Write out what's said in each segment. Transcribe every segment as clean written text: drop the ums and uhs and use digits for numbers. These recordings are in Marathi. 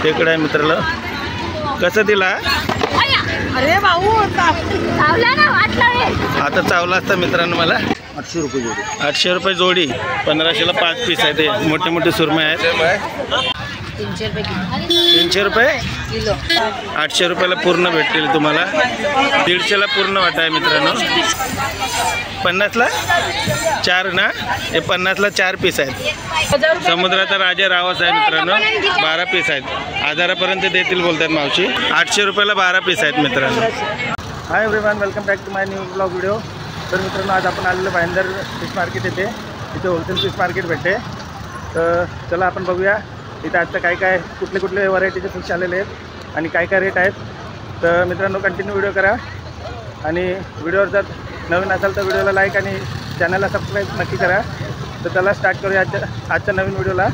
खेकडा आहे मित्रांनो. कसं दिला? अरे भाऊ चावला ना, वाटला रे. आता चावला असता मित्रांनो मला. 800 रुपये जोडी. 800 रुपये जोडी. 1500ला 5 पीस आहे. ते मोठे मोठे सुरमई आहेत. 300 रुपये किलो. 300 रुपये किलो. 800 रुपयाला पूर्ण भेटतील तुम्हाला. 150ला पूर्ण वाटा आहे मित्रांनो. 50ला 4 ना. हे 50ला 4 पीस आहेत. समुद्राचा राजा रावस आहे मित्रांनो. 12 पीस आहेत. 1000पर्यंत देतील बोलतात मावशी. 800 रुपयाला 12 पीस आहेत मित्रांनो. Hi everyone, welcome back to my new blog video. तर मित्रांनो आज आपण आलेलो भाईंदर फिश मार्केट येथे. इथे होलसेल फिश मार्केट भेटते. तर चला आपण बघूया इथे आजचं काय काय कुठले कुठले व्हरायटीचे फिश आलेले आहेत आणि काय काय रेट आहेत. तर मित्रांनो कंटिन्यू व्हिडिओ करा आणि व्हिडिओवर जर नवीन असाल तर व्हिडिओला लाईक आणि चॅनलला सबस्क्राईब नक्की करा. तर चला स्टार्ट करूया आजच्या नवीन व्हिडिओला.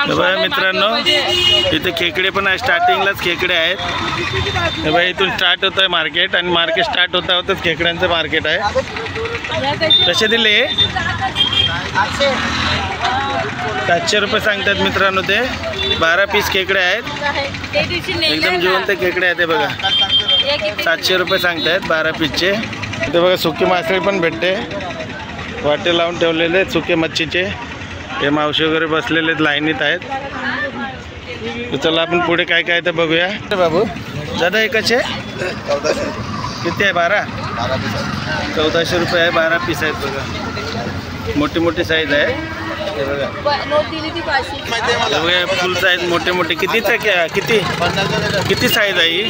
बघा मित्रांनो इथे खेकडे पण आहे. स्टार्टिंगलाच खेकडे आहेत. हे बघा इथून स्टार्ट होतं आहे मार्केट आणि मार्केट स्टार्ट होता होतच खेकड्यांचं मार्केट आहे. कसे दिले? 700 रुपये सांगतात मित्रांनो. ते 12 पीस खेकडे आहेत. एकदम जिवंत खेकडे आहेत. ते बघा 700 रुपये सांगतायत 12 पीसचे. इथे बघा सुकी मासळी पण भेटते. वाटे लावून ठेवलेले आहेत सुके मच्छीचे. हे मावशी वगैरे बसलेले आहेत, लाईनीत आहेत. तर चला आपण पुढे काय काय तर बघूया. बाबू दादा हे कसे? 1400. किती आहे? 12. 1400 रुपये आहे. 12 पीस आहेत बघा. मोठी मोठी साईज आहे. हे बघा फुल साईज मोठे मोठे. कितीचा किती साईज आहे ही?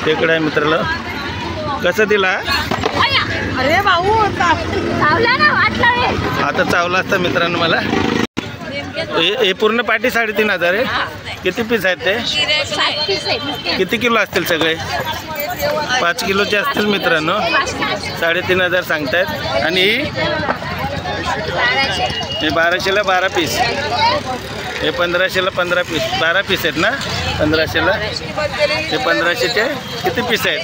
खेकडा आहे मित्रांनो. कसं दिला? अरे भाऊ चावला ना, वाटला रे. आता चावला असता मित्रांनो मला. हे पूर्ण पाटी 3500 आहे. किती पीस आहेत ते? 7 पीस आहेत. किती किलो असतील सगळे? 5 किलोचे असतील मित्रांनो. 3500 सांगतायत. आणि हे 1200ला 12 पीस. हे 1500ला 15 पीस. 12 पीस आहेत ना 1500ला. हे 1500चे किती पीस आहेत?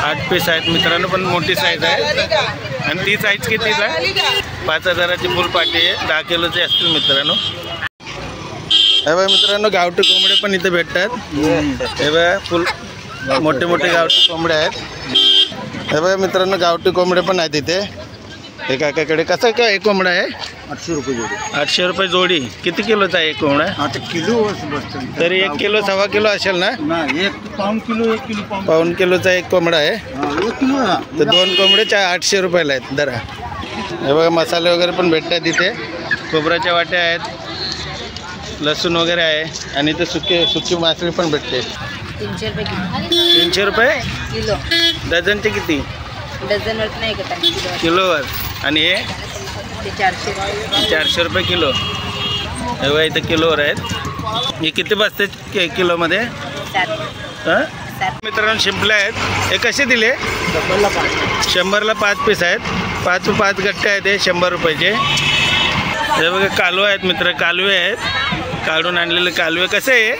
8 पीस आहेत मित्रांनो. पण मोठी साईज आहे. आणि ती साईज कितीला? 5000ची फुल पाटी आहे. 10 किलोचे असतील मित्रांनो. हे बघा मित्रांनो गावठी कोंबडे पण इथे भेटतात. हे बघा फुल मोठे मोठे गावठी कोंबडे आहेत. हे बघा मित्रांनो गावठी कोंबडे पण आहेत इथे. हे काकाकडे कसं काय एक कोंबडा आहे? 800 रुपये जोडी. 800 रुपये जोडी. किती किलोचा आहे एक कोंबडा? आता किलो तरी 1 किलो 1.25 किलो असेल ना? 1 पाऊण किलो 1 किलो पाऊण किलोचा एक कोंबडा आहे. 1 किलो. तर 2 कोंबडे 800 रुपयाला आहेत. दरा हे बघा मसाले वगैरे पण भेटतात इथे. खोबऱ्याच्या वाट्या आहेत. लसूण वगैरे आहे. आणि इथे सुकी मासळी पण भेटते. 300 रुपये किलो. 300 रुपये किलो. डझनचे किती? डझनवर नाही का किलोवर. आणि हे 400 रुपये किलो. हे बघा इथे किलोवर आहेत. हे किती बसते किलोमध्ये? 7. मित्रांनो शिंपले आहेत. हे कसे दिले? 100ला 5 पीस आहेत. 5 गट्टे आहेत. हे 100 रुपयाचे. हे बघा कालवे आहेत मित्र. कालवे आहेत. काढून आणलेले कालवे. कसे आहे?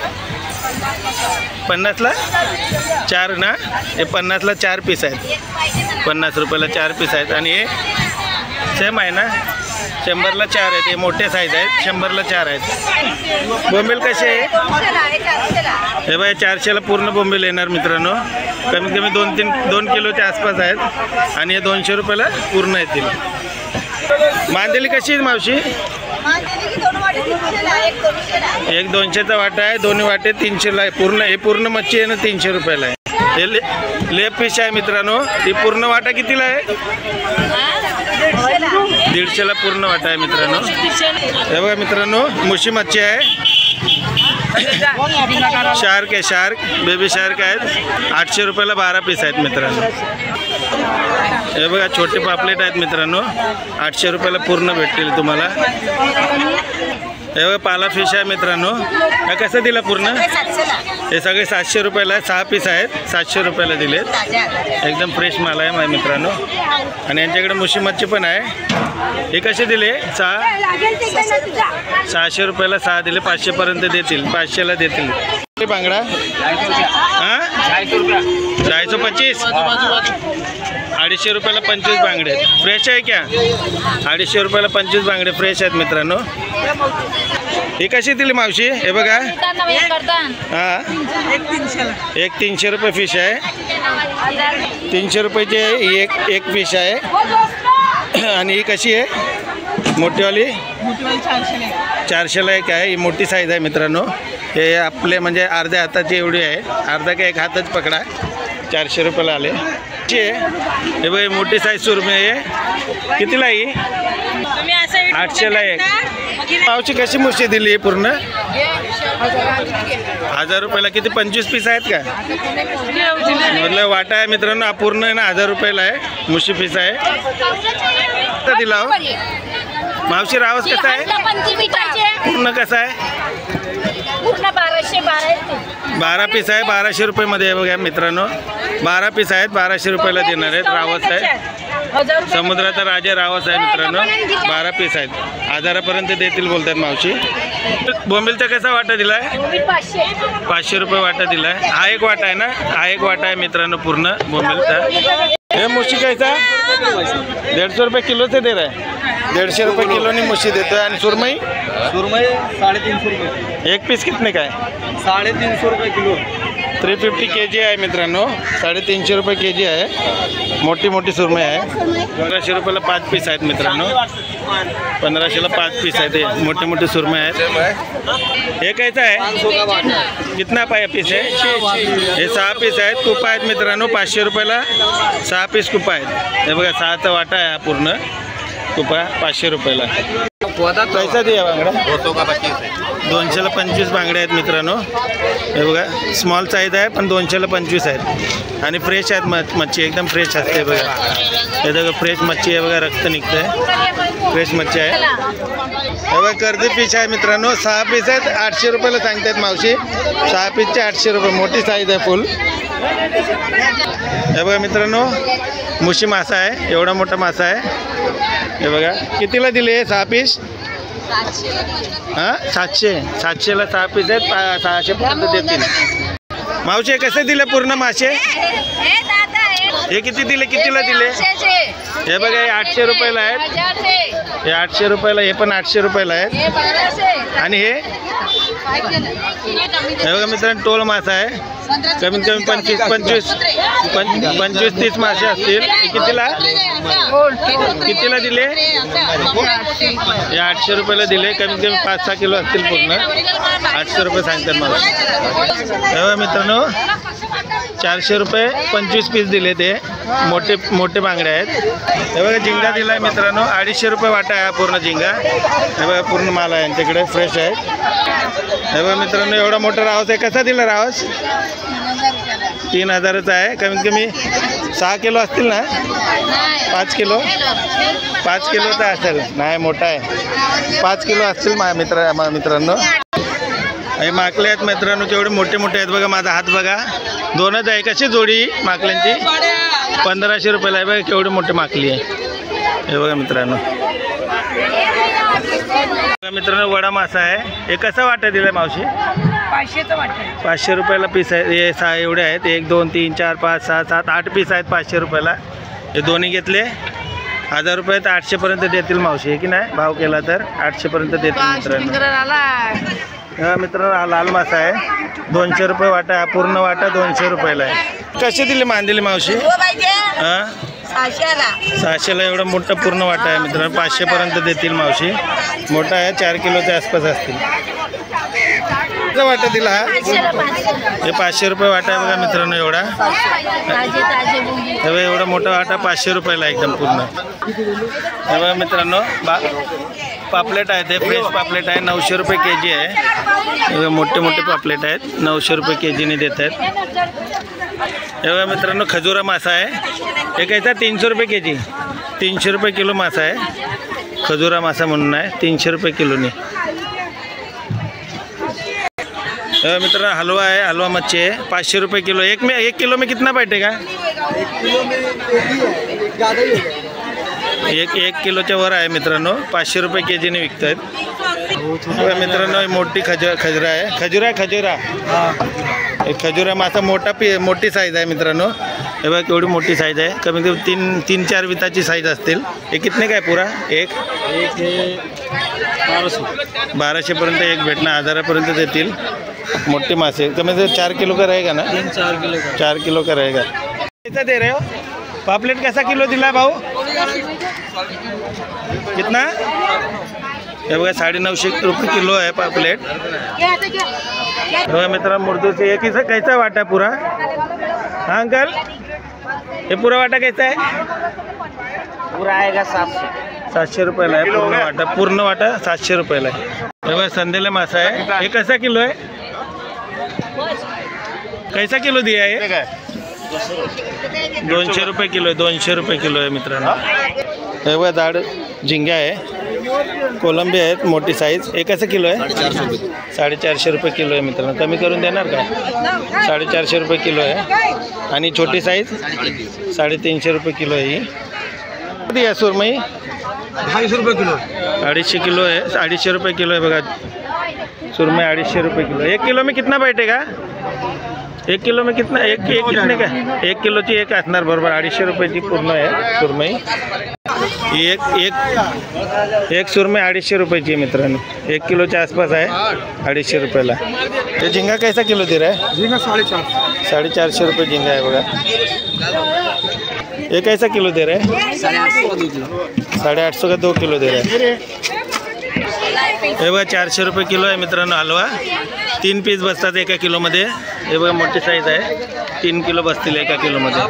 50ला 4 ना. हे 50ला 4 पीस आहेत. 50 रुपयाला 4 पीस आहेत. आणि हे सेम आहे ना 100ला 4 आहेत. हे मोठे साईज आहेत. 100ला 4 आहेत. बोंबील कसे आहे? हे बाय 400ला पूर्ण बोंबील येणार मित्रांनो. कमीत कमी 2 किलोच्या आसपास आहेत. आणि हे 200 रुपयाला पूर्ण येतील. मांदेली कशी आहे मावशी? 1 200चा वाटा आहे. दोन्ही वाटे 300ला आहे. पूर्ण हे पूर्ण मच्छी आहे ना 300 रुपयाला आहे. हे लेप फिश आहे मित्रांनो. ही पूर्ण वाटा कितीला आहे? 150ला पूर्ण वाटा आहे मित्रांनो. हे बघा मित्रांनो मुशी मच्छी आहे. शार्क आहे. शार्क बेबी शार्क आहेत. 800 रुपयाला 12 पीस आहेत मित्रांनो. हे बघा छोटे पापलेट आहेत मित्रांनो. 800 रुपयाला पूर्ण भेटतील तुम्हाला. हे बघा पाला फिश आहे मित्रांनो. हा कसं दिला पूर्ण? हे सगळे 700 रुपयाला आहे. 6 पीस आहेत, 700 रुपयाला दिलेत. एकदम फ्रेश माल आहे माझ्या मित्रांनो. आणि यांच्याकडे मुशी मच्छी पण आहे. हे कसे दिले? 600 रुपयाला 6 दिले. 500 पर्यंत देतील, 500ला देतील. बांगडा हां 425, 250 रुपयाला 25 बांगडे फ्रेश आहे क्या? 250 रुपयाला 25 बांगडे फ्रेश आहेत मित्रांनो. ही कशी दिली मावशी? हे बघा हां एक 300 रुपये फिश आहे. 300 रुपयाची ही एक फिश आहे. आणि ही कशी आहे? मोठीवाली 400ला एक आहे. ही मोठी साईज आहे मित्रांनो. हे आपले म्हणजे अर्ध्या हाताची एवढी आहे. अर्धा का एक हातच पकडा. 400 रुपयाला आले. हे बघ मोठी साईज सुरमई आहे. कितीला ही? 800ला एक. पावची कशी मुशी दिली पूर्ण? 1000 रुपयाला. किती 25 पीस आहेत का? मतलब वाटा आहे मित्रांनो. हा पूर्ण आहे ना 1000 रुपयाला आहे. मुशी पीस आहे. तर दिला हो मावशी. रावस कसा आहे? पूर्ण कसा आहे? 12 पीस आहे. 1200 रुपयामध्ये आहे बघा मित्रांनो. 12 पीस आहेत. 1200 रुपयाला देणार आहेत. रावस आहे. समुद्राचा राजा रावस आहे मित्रांनो. 12 पीस आहेत. 1000पर्यंत देतील बोलतात मावशी. बोंबिलचा कसा वाटा दिला आहे? 500 रुपये वाटा दिला आहे. हा एक वाटा आहे ना? हा एक वाटा आहे मित्रांनो पूर्ण बोंबिलचा. हे मुशी कैसा? 150 रुपये किलो से दे रहा है. 150 रुपये किलो ने मुशी देतो आहे. आणि सुरमई? सुरमई 350 रुपये. एक पीस कितने का है? 350 रुपये किलो. 350 kg आहे मित्रांनो. 350 रुपये kg आहे. मोठी मोठी सुरमई आहे. 1500 रुपयाला 5 पीस आहेत मित्रांनो. 1500ला 5 पीस आहेत. हे मोठे मोठे सुरमई आहेत. हे कैसा आहे? कितना पाय पीस आहे? हे 6 पीस आहेत. कुपा आहेत मित्रांनो. 500 रुपयाला 6 पीस कुपा आहेत. हे बघा 6चा वाटा आहे हा पूर्ण कुपा. 500 रुपयाला. कैसा दिया बांगडा? 200ला 25 बांगडे आहेत मित्रांनो. हे बघा स्मॉल साईज आहे पण 200ला 25 आहेत. आणि फ्रेश आहेत मच्छी. एकदम फ्रेश असते बघा. हे बघा फ्रेश मच्छी आहे बघा. रक्त निघतं आहे. फ्रेश मच्छी आहे. हे बघा कर्दी फिश आहे मित्रांनो. 6 पीस आहेत. 800 रुपयाला सांगतात मावशी. 6 पीसचे 800 रुपये. मोठी साईज आहे फुल. हे बघा मित्रांनो मुशी मासा आहे. एवढा मोठा मासा आहे. हे बघा कितीला दिले? 6 पीस हां 700ला 6 पीस आहेत. 600 पर्यंत देतील मावशी. कसे दिले पूर्ण मासे? हे किती दिले? कितीला दिले? हे बघा हे 800 रुपयाला आहेत. हे 800 रुपयाला. हे पण 800 रुपयाला आहेत. आणि हे बघा मित्रांनो टोल मासा आहे. कमीत कमी 25-30 मासे असतील. कितीला दिले? हे 800 रुपयाला दिले. कमीत कमी 5-6 किलो असतील पूर्ण. 800 रुपये सांगतात मला. हे बघा मित्रांनो 400 रुपये 25 पीस दिले. ते मोठे बांगडे आहेत. हे बघा झिंगा दिला आहे मित्रांनो. 250 रुपये वाटा आहे पूर्ण झिंगा. हे बघा पूर्ण माल आहे यांच्याकडे. फ्रेश आहे. हे बघा मित्रांनो एवढा मोठा रावस आहे. कसा दिला रावस? 3000चा आहे. कमीत कमी 6 किलो असतील ना? 5 किलो? 5 किलोचा असेल. नाही मोठा आहे. 5 किलो असतील मित्रांनो. हे माकले आहेत मित्रांनो. केवढे मोठे मोठे आहेत बघा. माझा हात बघा. 2च आहे. कशी जोडी माकल्यांची? 1500 रुपयाला आहे बघा. केवढी मोठी माकली आहे. हे बघा मित्रांनो. मित्रांनो वडा मासा आहे. हे कसा वाटा दिला मावशी? 500चा वाटा. 500 रुपयाला पीस आहे. हे 6 एवढे आहेत. 1 2 3 4 5 6 7 8 पीस आहेत 500 रुपयाला. हे दोन्ही घेतले 1000 रुपये तर 800 पर्यंत देतील मावशी. आहे की नाही? भाव केला तर 800 पर्यंत देतील मित्रांनो. हा मित्रांनो हा लाल मासा आहे. 200 रुपये वाटा. हा पूर्ण वाटा 200 रुपयाला आहे. कशी दिली मांदिली मावशी? हां 600ला एवढा मोठा पूर्ण वाटा आहे मित्रांनो. 500 पर्यंत देतील मावशी. मोठा आहे. 4 किलोच्या आसपास असतील. वाटा दिला हा? हे 500 रुपये वाटा आहे बघा मित्रांनो. एवढा हे बघा एवढा मोठा वाटा 500 रुपयाला एकदम पूर्ण. हे बघा मित्रांनो पापलेट आहे. ते फ्रेश पापलेट आहे. 900 रुपये kg आहे. मोठे मोठे पापलेट आहेत. 900 रुपये kg देत आहेत. हे बघा मित्रांनो खजुरा मासा आहे. हे कैसा? 300 रुपये kg. 300 रुपये किलो मासा आहे. खजुरा मासा म्हणून आहे. 300 रुपये किलोने. मित्रांनो हलवा है, हलवा मच्छी है 500 रुपये किलो। एक किलो में कितना बैठेगा? 1 किलो में ज़्यादा ही होगा। एक किलोच्या वर आहे मित्रांनो, 500 रुपये के जीने विकत आहेत। मित्रांनो मोठी खजुरा आहे, खजुरा एक खजुरा मासा मोठी साईज आहे मित्रांनो। हे बघा केवढी मोठी साईज आहे, कमीत कमी 3-4 विताची साईज असतील। हे कितने का आहे पुरा? एक 1200 पर्यंत एक भेटणार, 1000पर्यंत देतील मोठे मासे। कमीत कमी 4 किलो का रहेगा ना? 4 किलो का रहेगा। कैसा दे रहे हो? पापलेट कैसा किलो दिला भाऊ? कितना? हे बघा 950 रुपये किलो आहे पापलेट। बघा मित्रांनो मुर्दू से एक कैसा वाटा पूरा? हाँ अंकल, ये पूरा वाटा कैसा है? पूरा आएगा 700 रुपयाला आहे पूर्ण वाटा 700 रुपयाला आहे। हे बघा संदेला मासा आहे, हे कसा किलो आहे? कैसा किलो दिया है? 200 रुपये किलो आहे, 200 रुपये किलो आहे मित्रांनो। हे बघा दाढ झिंगा आहे, कोलंबी आहेत मोठी साईज। हे कसं किलो आहे? 450 रुपये किलो आहे मित्रांनो। कमी करून देणार का? 450 रुपये किलो आहे। आणि छोटी साईज 350 रुपये किलो आहे ही। किती आहे सुरमई? 250 रुपये किलो। 250 किलो है, 250 रुपये किलो है। बघा सुरमई 250 रुपये किलो। 1 किलो में कितना बैठेगा? 1 किलो में कितना? एक कितने का? 1 किलोची एक असणार बरोबर। 250 रुपयाची पूर्ण आहे सुरमई। एक सुरमई 250 रुपयाची आहे मित्रांनो। 1 किलोच्या आसपास आहे, 250 रुपयाला। ये झिंगा कैसा किलो दे रहा है? झींगा 450। 450 रुपये झिंगा आहे बघा। ये कैसा किलो दे रहा है? 850 का 2 किलो दे रहा है। हे बघा 400 रुपये किलो आहे मित्रांनो हलवा। 3 पीस बसतात 1 किलोमध्ये। हे बघा मोठी साईज आहे, 3 किलो बसतील 1 किलोमध्ये।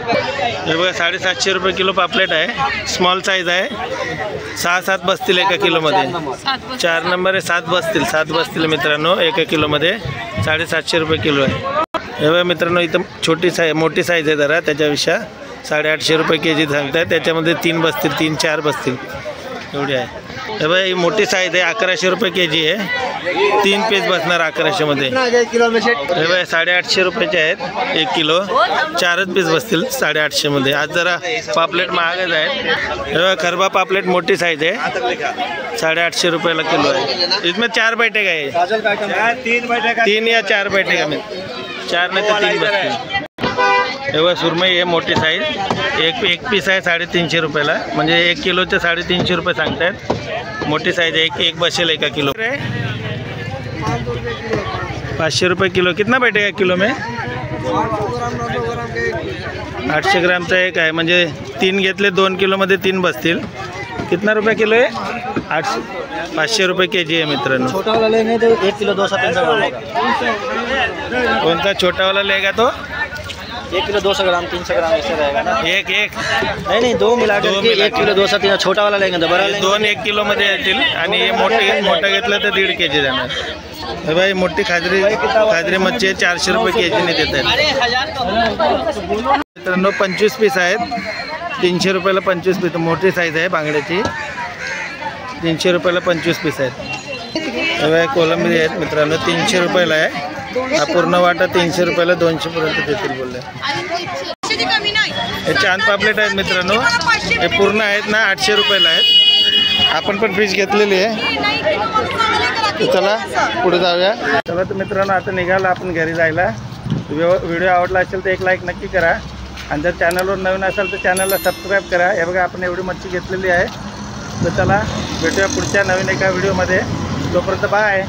हे बघा 750 रुपये किलो पापलेट आहे, स्मॉल साईज आहे। 6-7 बसतील 1 किलोमध्ये। 4 नंबर आहे, 7 बसतील मित्रांनो 1 किलोमध्ये। 750 रुपये किलो आहे। हे बघा मित्रांनो इथं मोठी साईज आहे जरा, त्याच्यापेक्षा 850 रुपये के जी सांगतात। त्याच्यामध्ये 3 बसतील, 3-4 बसतील एवढी आहे। हे बघा ही मोठी साईज आहे, 1100 रुपये के जी आहे। 3 पीस बसणार 1100 मध्ये। हे बघा 850 रुपयाचे आहेत 1 किलो, 4च पीस बसतील 850 मध्ये। आज जरा पापलेट महागच आहेत। हे बघा खरबा पापलेट मोठी साईज आहे, 850 रुपयाला किलो आहे। इसमें 4 बैठेगा ये? 3 या 4 बैठेगा में, 4 नहीं तो 3 बसतील। हे बघा सुरमई आहे मोठी साईज, एक पीस आहे 350 रुपयाला, म्हणजे 1 किलोचे 350 रुपये सांगतायत। मोठी साईज आहे, एक बसेल 1 किलो। 500 रुपये किलो। कितना बैठेगा किलो में? 800 ग्रामचा एक आहे, म्हणजे 3 घेतले 2 किलोमध्ये 3 बसतील। कितना रुपये किलो आहे? 500 रुपये के जी आहे मित्रांनो। छोटा वाला लेंगे तो 1 किलो 200-300 ग्राम होगा। कोणता छोटा वाला लेगा तो? 1 किलो 200 ग्राम 300 ग्राम ऐसे रहेगा ना। एक नहीं 2 मिला के 1 किलो 200-300। छोटा वाला लेंगे तो बड़ा लेंगे। 2 1 किलोमध्ये येतील आणि हे मोठं घेतलं तर 1.5 के जी जाणार। हे बाई मोठी खाजरी मच्छी आहे, 400 रुपये के जीने देत आहेत मित्रांनो। 25 पीस आहेत, 300 रुपयाला 25 पीस। मोठी साईज आहे बांगड्याची, 300 रुपयाला 25 पीस आहेत। हे बाई कोलंबी आहेत मित्रांनो, 300 रुपयाला आहे। हा पूर्ण वाटा 300 रुपयाला 200 पर्यंत देतील बोलले। हे चांद पापलेट आहेत मित्रांनो, हे पूर्ण आहेत ना 800 रुपयाला आहेत। आपण पण फिश घेतलेली आहे। चला पुढे जाऊया। चला तर मित्रांनो आता निघाला आपण घरी जायला। व्हिडिओ आवडला असेल तर एक लाईक नक्की करा, आणि जर चॅनलवर नवीन असाल तर चॅनलला सबस्क्राईब करा। हे बघा आपण एवढी मच्छी घेतलेली आहे। तर चला भेटूया पुढच्या नवीन एका व्हिडिओमध्ये। तोपर्यंत बाय।